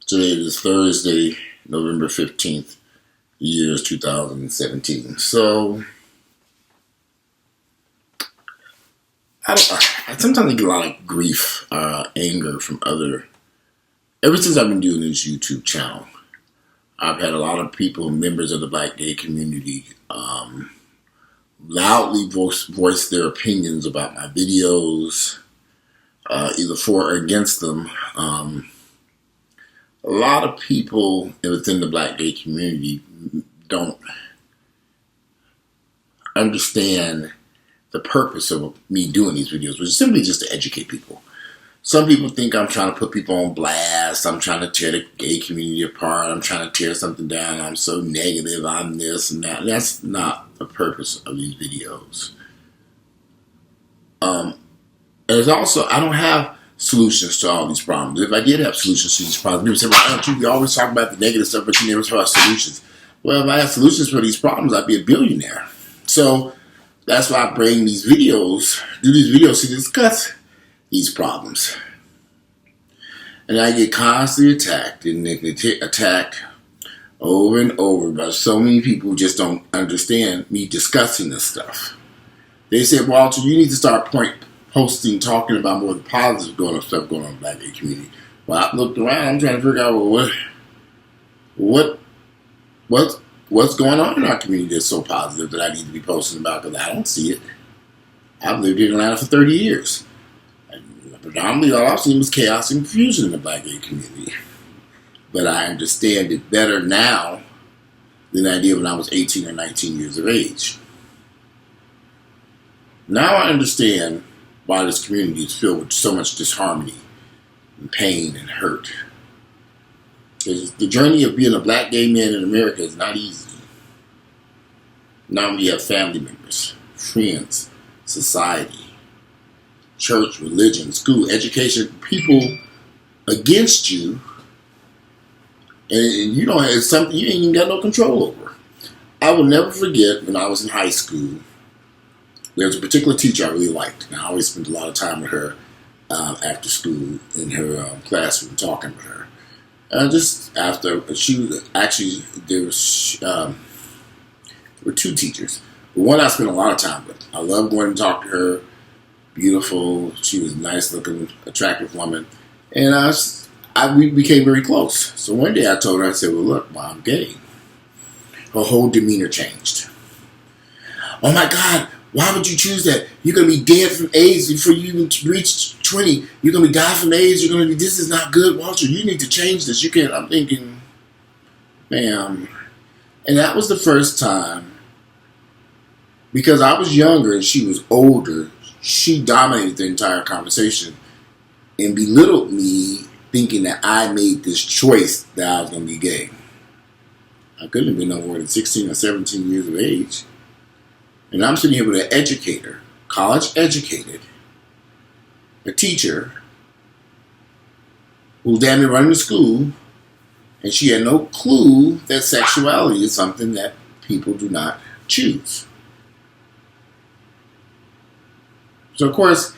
Today is Thursday, November 15th, year is 2017. So, I sometimes get a lot of grief, anger from ever since I've been doing this YouTube channel. I've had a lot of people, members of the Black gay community, loudly voice their opinions about my videos, either for or against them. A lot of people within the Black gay community don't understand the purpose of me doing these videos, which is simply just to educate people. Some people think I'm trying to put people on blast. I'm trying to tear the gay community apart. I'm trying to tear something down. I'm so negative. I'm this and that. That's not the purpose of these videos. There's also, I don't have solutions to all these problems. If I did have solutions to these problems, people say, well, you always talk about the negative stuff, but you never talk about solutions. Well, if I had solutions for these problems, I'd be a billionaire. So that's why I bring these videos, do these videos to discuss these problems. And I get constantly attacked and attacked over and over by so many people who just don't understand me discussing this stuff. They say, Walter, you need to start posting, talking about more of the positive stuff going on in the Black gay community. Well, I looked around, I'm trying to figure out what's going on in our community that's so positive that I need to be posting about, because I don't see it. I've lived in Atlanta for 30 years. And predominantly all I've seen was chaos and confusion in the Black gay community. But I understand it better now than I did when I was 18 or 19 years of age. Now I understand why this community is filled with so much disharmony and pain and hurt. Because the journey of being a Black gay man in America is not easy. Now we have family members, friends, society, church, religion, school, education, people against you, and it's something you ain't even got no control over. I will never forget when I was in high school. There was a particular teacher I really liked, and I always spent a lot of time with her after school in her classroom talking with her. Just after, there were two teachers. The one I spent a lot of time with. I loved going to talk to her. Beautiful. She was a nice looking, attractive woman. And we became very close. So one day I told her, I said, well, look, Mom, I'm gay. Her whole demeanor changed. Oh my God, why would you choose that? You're going to be dead from AIDS before you even reach 20. You're going to be dying from AIDS. This is not good, Walter. You need to change this. You can't. I'm thinking, ma'am. And that was the first time, because I was younger and she was older, she dominated the entire conversation and belittled me, thinking that I made this choice that I was going to be gay. I couldn't have been no more than 16 or 17 years of age. And I'm sitting here with an educator, college educated, a teacher, who's damn near running the school, and she had no clue that sexuality is something that people do not choose. So, of course,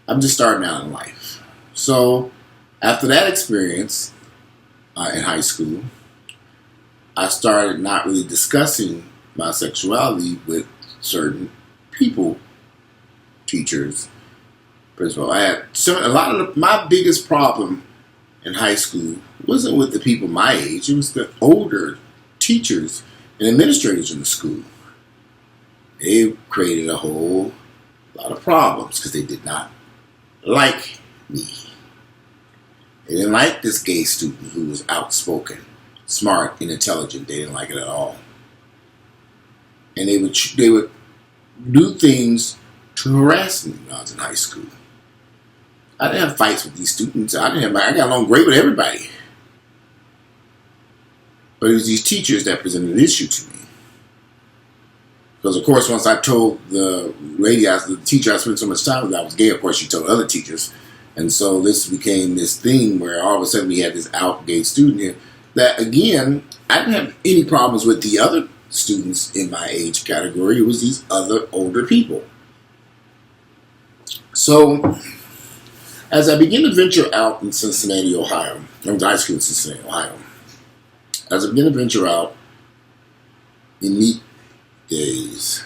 I'm just starting out in life. So, after that experience in high school, I started not really discussing my sexuality with certain people, teachers, principal. I had my biggest problem in high school wasn't with the people my age. It was the older teachers and administrators in the school. They created a whole lot of problems because they did not like me. They didn't like this gay student who was outspoken, smart, and intelligent. They didn't like it at all. And they would do things to harass me when I was in high school. I didn't have fights with these students. I got along great with everybody. But it was these teachers that presented an issue to me. Because, of course, once I told the teacher I spent so much time with, I was gay, of course, she told other teachers. And so this became this thing where all of a sudden we had this out gay student here that, again, I didn't have any problems with the other students in my age category. It was these other older people. So As I began to venture out in Cincinnati, Ohio, I went to high school in Cincinnati, Ohio. As I began to venture out in neat days,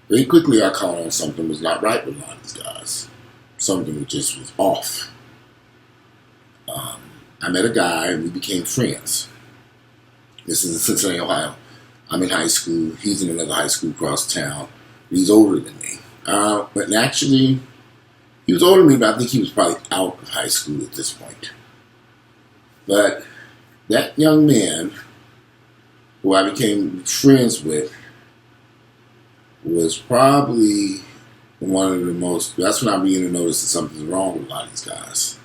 very quickly I caught on something was not right with a lot of these guys. Something just was off. I met a guy and we became friends. This is in Cincinnati, Ohio. I'm in high school. He's in another high school across town. He's older than me. But actually, he was older than me, but I think he was probably out of high school at this point. But that young man, who I became friends with, was probably one of the most, that's when I began to notice that something's wrong with a lot of these guys.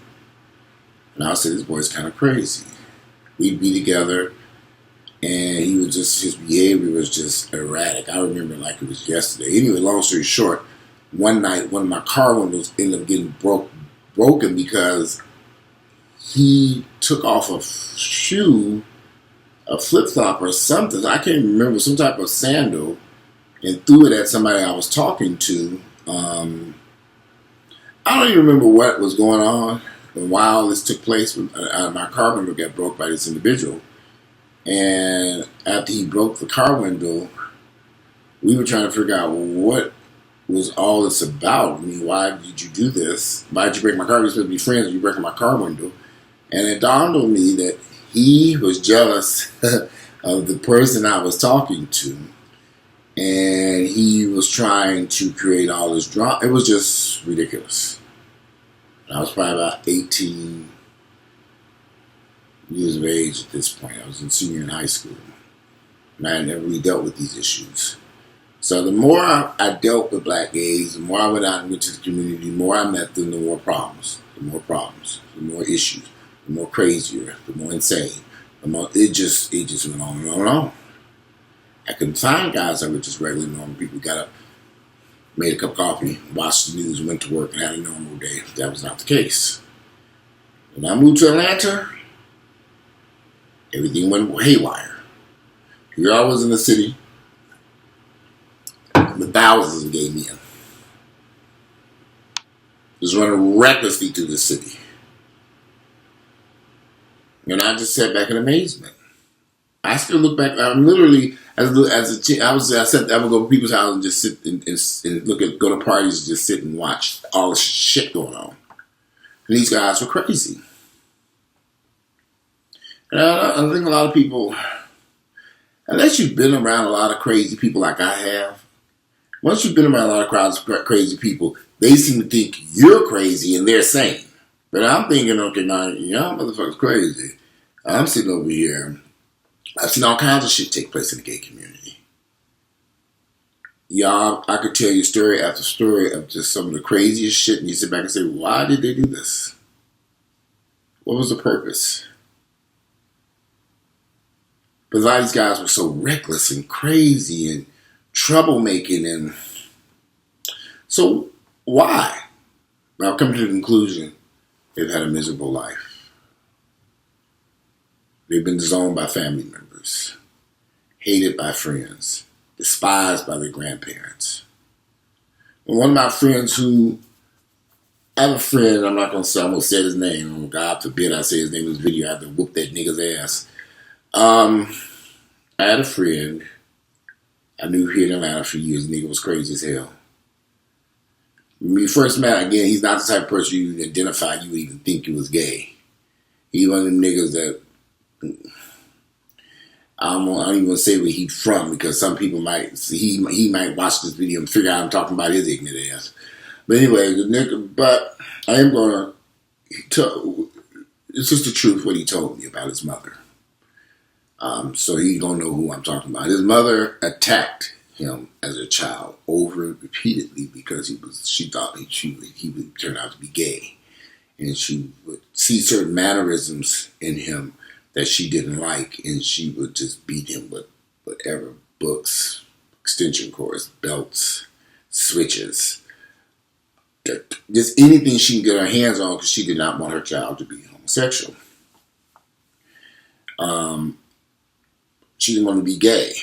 And I would say, this boy's kind of crazy. We'd be together, and he was just, his behavior was just erratic. I remember like it was yesterday. Anyway, long story short, one night, one of my car windows ended up getting broken because he took off a shoe, a flip-flop or something. I can't remember, some type of sandal, and threw it at somebody I was talking to. I don't even remember what was going on and why all this took place. My car window got broke by this individual. And after he broke the car window, we were trying to figure out what was all this about. I mean, why did you do this? Why did you break my car? We were supposed to be friends and you breaking my car window. And it dawned on me that he was jealous of the person I was talking to. And he was trying to create all this drama. It was just ridiculous. I was probably about 18 years of age at this point. I was in senior in high school. And I had never really dealt with these issues. So the more I dealt with black gays, the more I went out and went to the community, the more I met them, the more problems, the more issues, the more crazier, the more insane. The more, it just went on and on and on. I couldn't find guys that were just regular normal people. Got up, made a cup of coffee, watched the news, went to work, and had a normal day. That was not the case. When I moved to Atlanta, everything went haywire. Here I was in the city with thousands of gay men. Just running recklessly through the city. And I just sat back in amazement. I still look back. I'm literally, as a kid, I would go to people's house and just sit and go to parties and just sit and watch all the shit going on. And these guys were crazy. And I think a lot of people, unless you've been around a lot of crazy people like I have, once you've been around a lot of crazy people, they seem to think you're crazy and they're sane. But I'm thinking, okay, now, y'all motherfuckers crazy. I'm sitting over here. I've seen all kinds of shit take place in the gay community. Y'all, I could tell you story after story of just some of the craziest shit, and you sit back and say, why did they do this? What was the purpose? But a lot of these guys were so reckless and crazy and troublemaking, and so why? Now, I've come to the conclusion they've had a miserable life. They've been disowned by family members, hated by friends, despised by their grandparents. And one of my friends I have a friend, I'm going to say his name. God forbid I say his name in this video. I have to whoop that nigga's ass. I had a friend I knew here in Atlanta for years. The nigga was crazy as hell. When we first met, again, he's not the type of person you would identify, you would even think he was gay. He's one of them niggas that I don't even want to say where he's from, because some people might he might watch this video and figure out I'm talking about his ignorant ass. But anyway, the nigga. But I am gonna tell. It's just the truth what he told me about his mother. So he gonna know who I'm talking about. His mother attacked him as a child repeatedly because she thought he would turn out to be gay, and she would see certain mannerisms in him that she didn't like, and she would just beat him with whatever, books, extension cords, belts, switches, just anything she can get her hands on, because she did not want her child to be homosexual. She didn't want to be gay.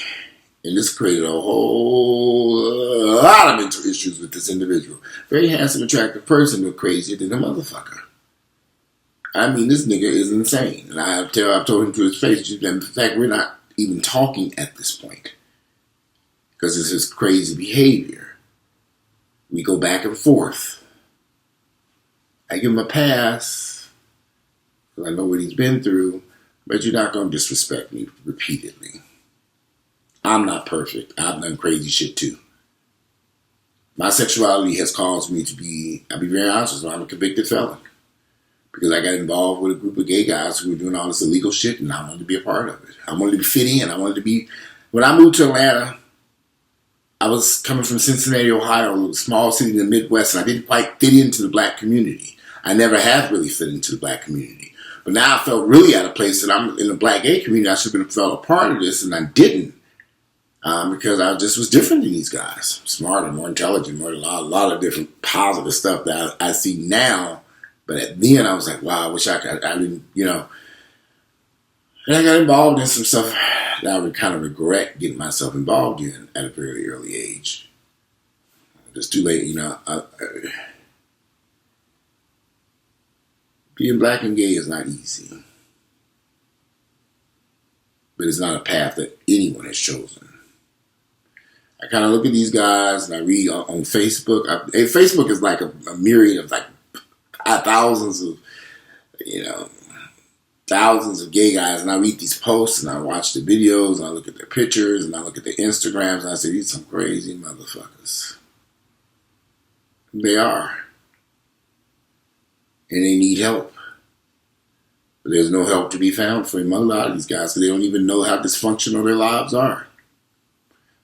And this created a whole lot of mental issues with this individual. Very handsome, attractive person, but crazier than a motherfucker. I mean, this nigga is insane. And I've told him to his face, in fact, we're not even talking at this point. Because it's his crazy behavior. We go back and forth. I give him a pass, because I know what he's been through, but you're not going to disrespect me repeatedly. I'm not perfect. I've done crazy shit too. My sexuality has caused me to be, I'll be very honest with you, I'm a convicted felon. Because I got involved with a group of gay guys who were doing all this illegal shit, and I wanted to be a part of it. I wanted to fit in. I wanted to be, when I moved to Atlanta, I was coming from Cincinnati, Ohio, a small city in the Midwest, and I didn't quite fit into the black community. I never have really fit into the black community. But now I felt really out of place that I'm in the black gay community. I should have felt a part of this, and I didn't. Because I just was different than these guys. Smarter, more intelligent, more a lot of different positive stuff that I see now. But then I was like, wow, I wish I didn't, And I got involved in some stuff that I would kind of regret getting myself involved in at a very early age. It's too late, being black and gay is not easy. But it's not a path that anyone has chosen. I kind of look at these guys and I read on Facebook. Facebook is like a myriad of like thousands of gay guys, and I read these posts and I watch the videos and I look at their pictures and I look at their Instagrams and I say, these are some crazy motherfuckers. They are. And they need help. But there's no help to be found for them. A lot of these guys, because they don't even know how dysfunctional their lives are.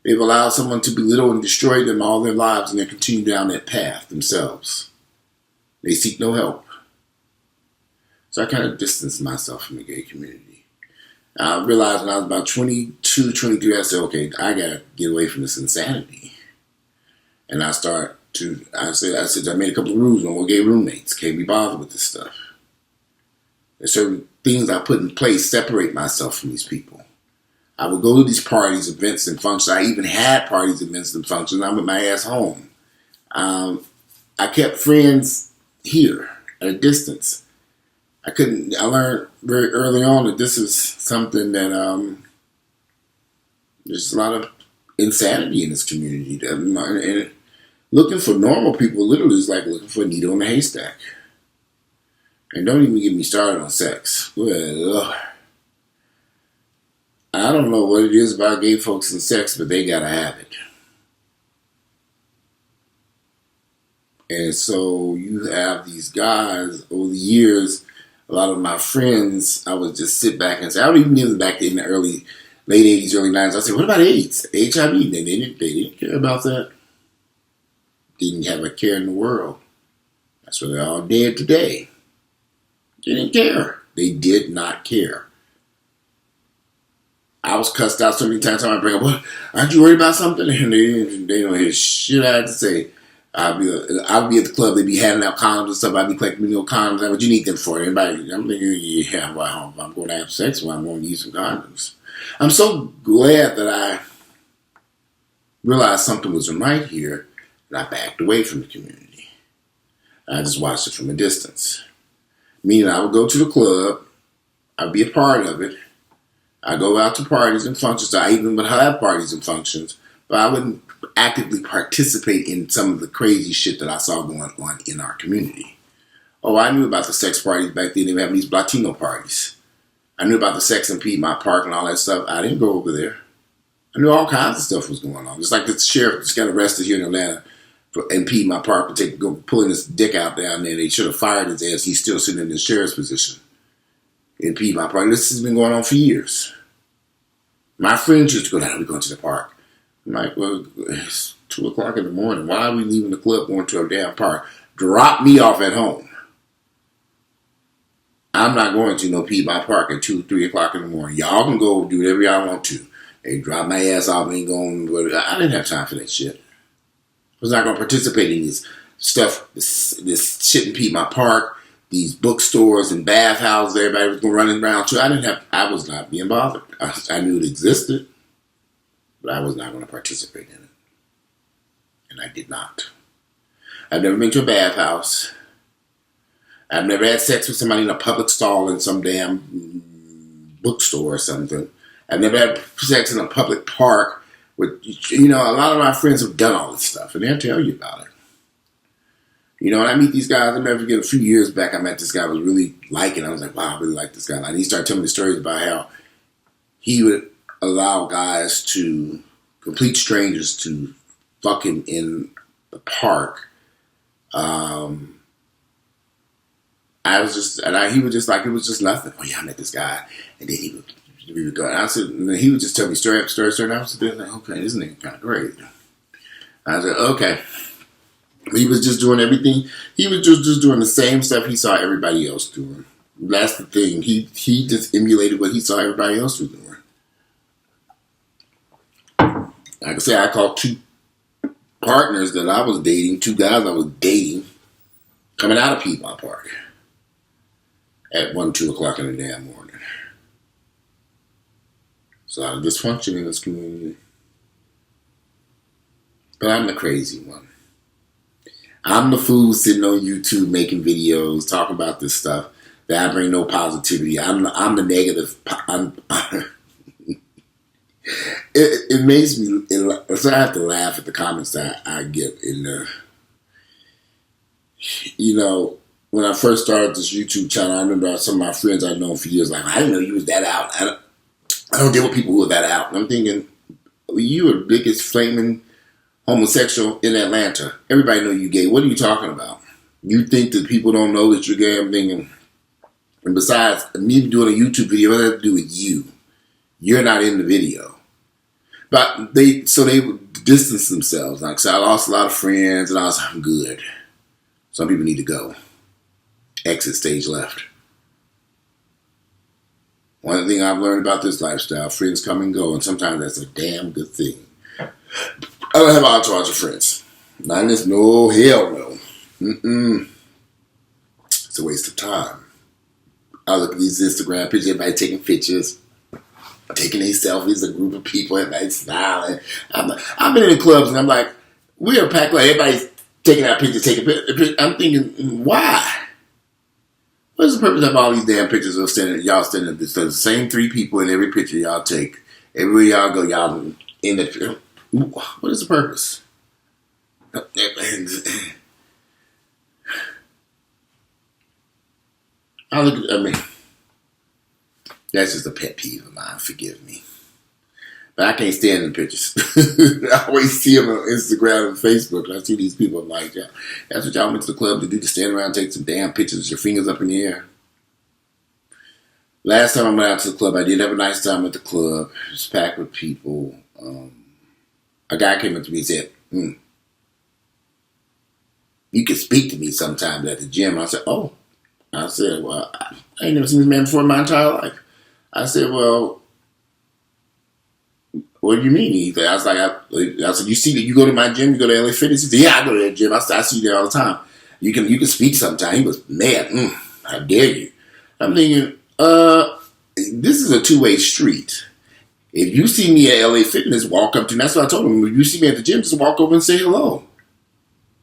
They've allowed someone to belittle and destroy them all their lives, and they continue down that path themselves. They seek no help. So I kind of distanced myself from the gay community. I realized when I was about 22, 23, I said, okay, I got to get away from this insanity. And I said, I made a couple of rules. No more gay roommates. Can't be bothered with this stuff. There's certain things I put in place to separate myself from these people. I would go to these parties, events, and functions. I even had parties, events, and functions. I'm with my ass home. I kept friends here at a distance. I learned very early on that this is something that there's a lot of insanity in this community. And looking for normal people literally is like looking for a needle in a haystack. And don't even get me started on sex. Well, I don't know what it is about gay folks and sex, but they gotta have it. And so you have these guys over the years, a lot of my friends, I would just sit back and say, I would even back in the late 80s, early 90s, I said, what about AIDS? HIV? They didn't care about that. Didn't have a care in the world. That's why they're all dead today. They didn't care. They did not care. I was cussed out so many times. I bring up, what? Aren't you worried about something? And they don't hear shit I had to say. I'd be at the club. They'd be handing out condoms and stuff. I'd be collecting condoms. What you need them for? Anybody? I'm thinking, yeah, well, I'm going to have sex. Well, I'm going to use some condoms. I'm so glad that I realized something wasn't right here, and I backed away from the community. I just watched it from a distance. Meaning I would go to the club. I'd be a part of it. I go out to parties and functions. I even would have parties and functions, but I wouldn't actively participate in some of the crazy shit that I saw going on in our community. Oh, I knew about the sex parties back then. They were having these Latino parties. I knew about the sex in Piedmont Park and all that stuff. I didn't go over there. I knew all kinds of stuff was going on. Just like the sheriff just got arrested here in Atlanta in Piedmont Park for pulling his dick out down there. They should have fired his ass. He's still sitting in the sheriff's position in Piedmont Park. This has been going on for years. My friends used to go down, we're going to the park. I'm like, well, it's 2 o'clock in the morning. Why are we leaving the club going to a damn park? Drop me off at home. I'm not going to no Piedmont Park at 2, 3 o'clock in the morning. Y'all can go do whatever y'all want to. They drop my ass off and ain't going. I didn't have time for that shit. I was not going to participate in this stuff, this shit in Piedmont Park, these bookstores and bathhouses everybody was going running around to. I was not being bothered. I knew it existed. but I was not going to participate in it. And I did not. I've never been to a bathhouse. I've never had sex with somebody in a public stall in some damn bookstore or something. I've never had sex in a public park. With, a lot of my friends have done all this stuff, and they'll tell you about it. When I meet these guys, I'll never forget a few years back, I met this guy I was really liking. I was like, wow, I really like this guy. And he started telling me stories about how he would allow guys complete strangers to fuck him in the park. He was just like, it was just nothing. Oh yeah, I met this guy. And then we would go. And he would just tell me story after story after story. And I was like, okay, this nigga kind of crazy. I said, okay. He was just doing everything. He was just doing the same stuff he saw everybody else doing. That's the thing. He just emulated what he saw everybody else was doing. Like I said, I called 2 partners that I was dating, 2 guys I was dating, coming out of Piedmont Park at 1, 2 o'clock in the damn morning. So I'm dysfunctioning in this community. But I'm the crazy one. I'm the fool sitting on YouTube making videos, talking about this stuff that I bring no positivity. I'm the negative. It makes me. So I have to laugh at the comments that I get in the. When I first started this YouTube channel, I remember some of my friends I'd known for years like, I didn't know you was that out. I don't deal with people who are that out. And I'm thinking, you are the biggest flaming homosexual in Atlanta. Everybody know you gay. What are you talking about? You think that people don't know that you're gay? I'm thinking, and besides, me doing a YouTube video, what does that have to do with you? You're not in the video. But they would distance themselves. Like, so I lost a lot of friends, and I was like, I'm good. Some people need to go. Exit stage left. One thing I've learned about this lifestyle, friends come and go, and sometimes that's a damn good thing. I don't have an entourage of friends. Not in this, no, hell no. It's a waste of time. I look at these Instagram pictures, everybody taking pictures, taking these selfies, a group of people, everybody smiling. I've been in the clubs, and I'm like, we're packed like everybody's taking out pictures, taking pictures. I'm thinking, why? What's the purpose of all these damn pictures of y'all standing there? So the same 3 people in every picture y'all take. Everywhere y'all go, y'all in the. What is the purpose? That's just a pet peeve of mine. Forgive me. But I can't stand the pictures. I always see them on Instagram and Facebook. And I see these people, I'm like, yeah, that's what y'all went to the club to do, to stand around and take some damn pictures with your fingers up in the air. Last time I went out to the club, I did have a nice time at the club. It was packed with people. A guy came up to me and said, you can speak to me sometimes at the gym. I said, oh. I said, well, I ain't never seen this man before in my entire life. I said, well, what do you mean? I was like, I said, you see that you go to my gym, you go to LA Fitness? He said, yeah, I go to that gym. I see you there all the time. You can speak sometime. He was mad. How dare you? I'm thinking, this is a 2-way street. If you see me at LA Fitness, walk up to me. That's what I told him. If you see me at the gym, just walk over and say hello.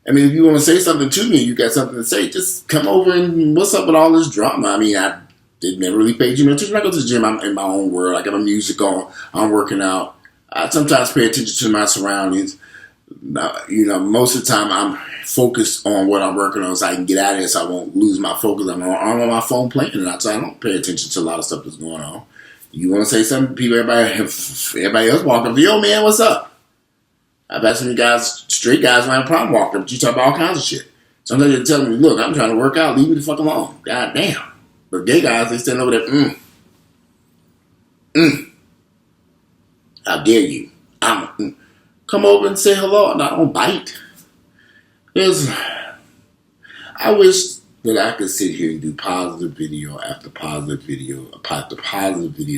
I mean, if you want to say something to me, you got something to say, just come over and what's up with all this drama? I mean, I never really paid you no attention. When I go to the gym, I'm in my own world. I got my music on. I'm working out. I sometimes pay attention to my surroundings. Most of the time I'm focused on what I'm working on so I can get out of it so I won't lose my focus. I'm on my phone playing and so I don't pay attention to a lot of stuff that's going on. You want to say something, people, everybody else walk up to you, yo man, what's up? I've had some guys, straight guys, don't have a problem walking up, but you talk about all kinds of shit. Sometimes they're telling me, look, I'm trying to work out, leave me the fuck alone. God damn. But gay guys, they stand over there, how dare you? Come over and say hello, and I don't bite. I wish that I could sit here and do positive video after positive video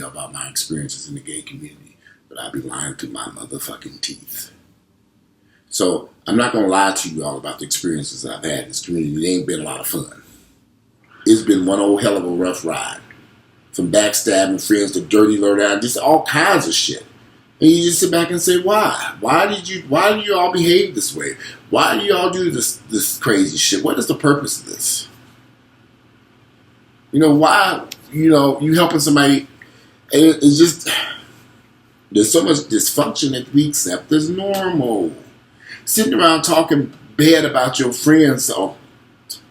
about my experiences in the gay community, but I'd be lying through my motherfucking teeth. So I'm not going to lie to you all about the experiences I've had in this community. It ain't been a lot of fun. It's been one old hell of a rough ride. From backstabbing friends to dirty lowdown, just all kinds of shit. And you just sit back and say, why? Why do you all behave this way? Why do you all do this crazy shit? What is the purpose of this? Why, you helping somebody, and it's just, there's so much dysfunction that we accept as normal. Sitting around talking bad about your friends, so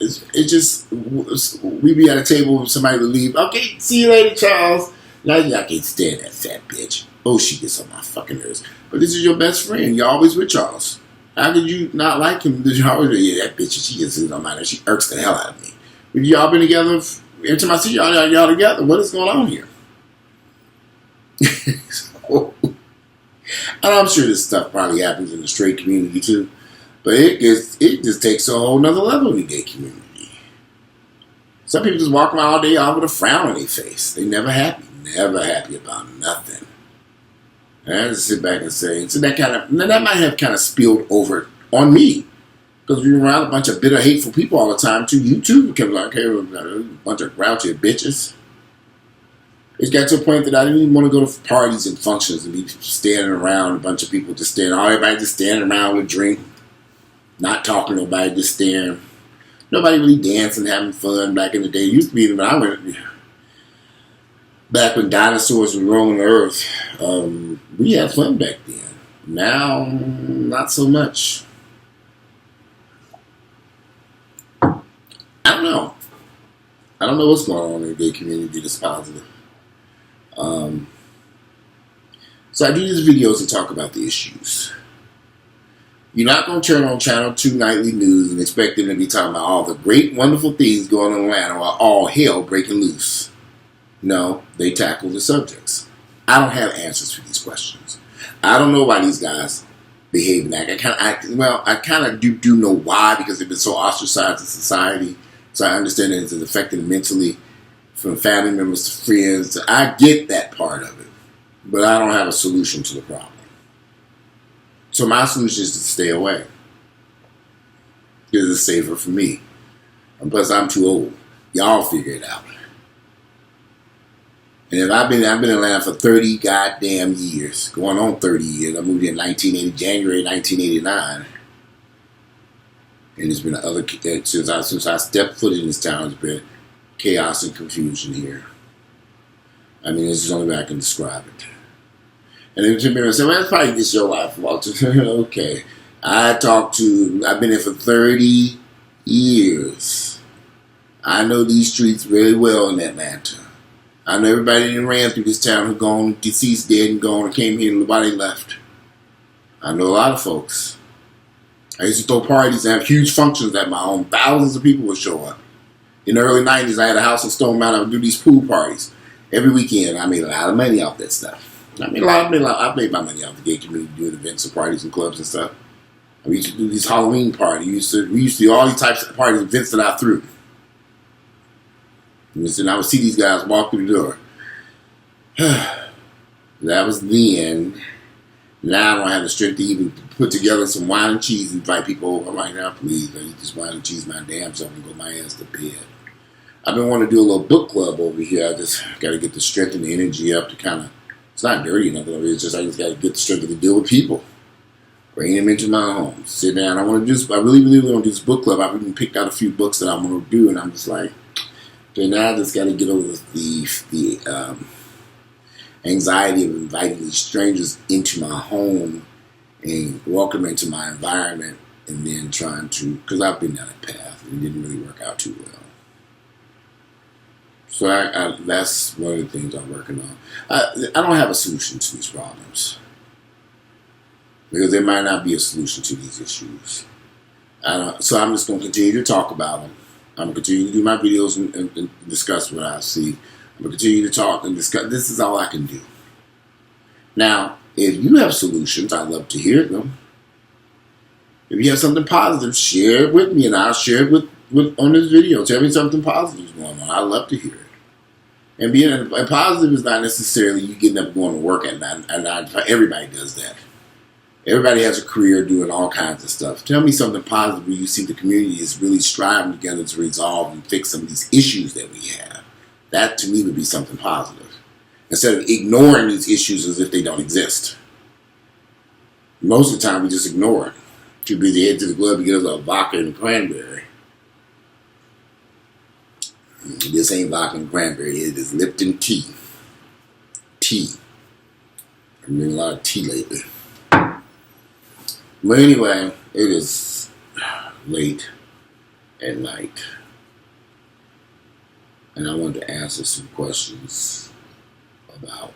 it just, we be at a table with somebody to leave. Okay, see you later, Charles. Now I can't stand that fat bitch. Oh, she gets on my fucking nerves. But this is your best friend. You're always with Charles. How could you not like him? Did you always, yeah, that bitch, she gets on my nerves. She irks the hell out of me. Have y'all been together? Every time I see y'all together, what is going on here? So, and I'm sure this stuff probably happens in the straight community too. But it just takes a whole nother level in the gay community. Some people just walk around all day all with a frown on their face. They never happy about nothing. And I just sit back and say, so that might have kind of spilled over on me. Because we're around a bunch of bitter, hateful people all the time too. You too become like, hey, a bunch of grouchy bitches. It got to a point that I didn't even want to go to parties and functions and be standing around a bunch of people just standing, everybody just standing around with a drink, not talking to nobody, just staring. Nobody really dancing, having fun back in the day. It used to be when I went, back when dinosaurs were roaming the earth, we had fun back then. Now, not so much. I don't know. I don't know what's going on in the gay community that's positive. So I do these videos to talk about the issues. You're not going to turn on Channel 2 Nightly News and expect them to be talking about all the great, wonderful things going on in Atlanta or all hell breaking loose. No, they tackle the subjects. I don't have answers for these questions. I don't know why these guys behave like I kind of do know why, because they've been so ostracized in society. So I understand that it's affecting them mentally, from family members to friends. I get that part of it, but I don't have a solution to the problem. So my solution is to stay away. Because it's safer for me. And plus, I'm too old. Y'all figure it out. And I've been in Atlanta for 30 goddamn years, going on 30 years. I moved in January 1989. And it's been since I stepped foot in this town, it's been chaos and confusion here. I mean, this is the only way I can describe it. And then some people say, well, that's probably just your life, Walter. Okay. I've been here for 30 years. I know these streets really well in Atlanta. I know everybody that ran through this town who gone, deceased, dead and gone, and came here and nobody left. I know a lot of folks. I used to throw parties and have huge functions at my home. Thousands of people would show up. In the early 90s, I had a house in Stone Mountain. I would do these pool parties every weekend. I made a lot of money off that stuff. I've made my money off the gay community doing events and parties and clubs and stuff. We used to do these Halloween parties. We used to do all these types of parties and events that I threw. And I would see these guys walk through the door. That was then. Now I don't have the strength to even put together some wine and cheese and invite people over. I'm like, now please, I eat this wine and cheese my damn self and go my ass to bed. I've been wanting to do a little book club over here. I just got to get the strength and the energy up to kind of, it's not dirty or nothing. It's just I just got to get the strength to deal with people. Bring them into my home. Sit down. I want to do this. I really want to do this book club. I've even picked out a few books that I'm going to do, and I'm just like, okay, now I just got to get over the anxiety of inviting these strangers into my home and welcome them into my environment, and then trying to, because I've been down that path and it didn't really work out too well. So that's one of the things I'm working on. I don't have a solution to these problems, because there might not be a solution to these issues. So I'm just going to continue to talk about them. I'm going to continue to do my videos and discuss what I see. I'm going to continue to talk and discuss. This is all I can do. Now, if you have solutions, I'd love to hear them. If you have something positive, share it with me, and I'll share it with on this video. Tell me something positive is going on. I'd love to hear it. And being a positive is not necessarily you getting up and going to work at night. And everybody does that. Everybody has a career doing all kinds of stuff. Tell me something positive where you see the community is really striving together to resolve and fix some of these issues that we have. That, to me, would be something positive. Instead of ignoring these issues as if they don't exist. Most of the time, we just ignore it. Too busy head to the club to get us a vodka and cranberry. This ain't vodka and cranberry. It is Lipton tea. Tea. I'm drinking a lot of tea lately. But anyway, it is late at night. And I wanted to answer some questions about,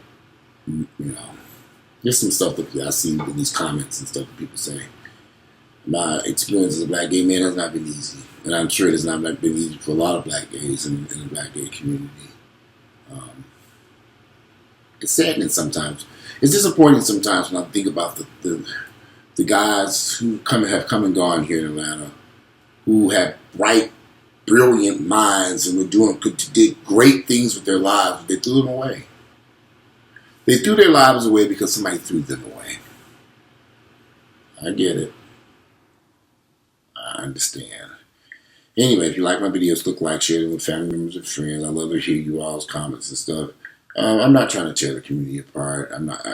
just some stuff that I see in these comments and stuff that people say. My experience as a black gay man has not been easy. And I'm sure it has not been easy for a lot of black gays in the black gay community. It's saddening sometimes. It's disappointing sometimes when I think about the guys who have come and gone here in Atlanta, who have bright, brilliant minds and did great things with their lives. They threw them away. They threw their lives away because somebody threw them away. I get it. I understand. Anyway, if you like my videos, click like, share them with family members and friends. I love to hear you all's comments and stuff. I'm not trying to tear the community apart. I'm not.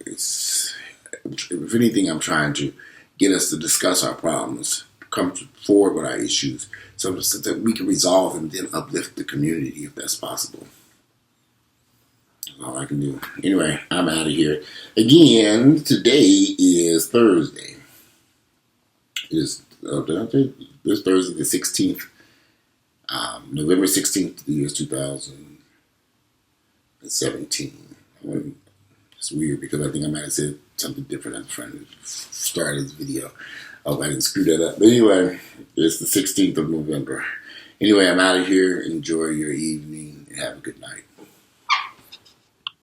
If anything, I'm trying to get us to discuss our problems, come forward with our issues, so that we can resolve and then uplift the community if that's possible. That's all I can do. Anyway, I'm out of here. Again, today is Thursday. It's Thursday the 16th, November 16th, the year 2017. It's weird because I think I might have said something different at the front of the start of this video. I hope I didn't screw that up. But anyway, it's the 16th of November. Anyway, I'm out of here. Enjoy your evening and have a good night.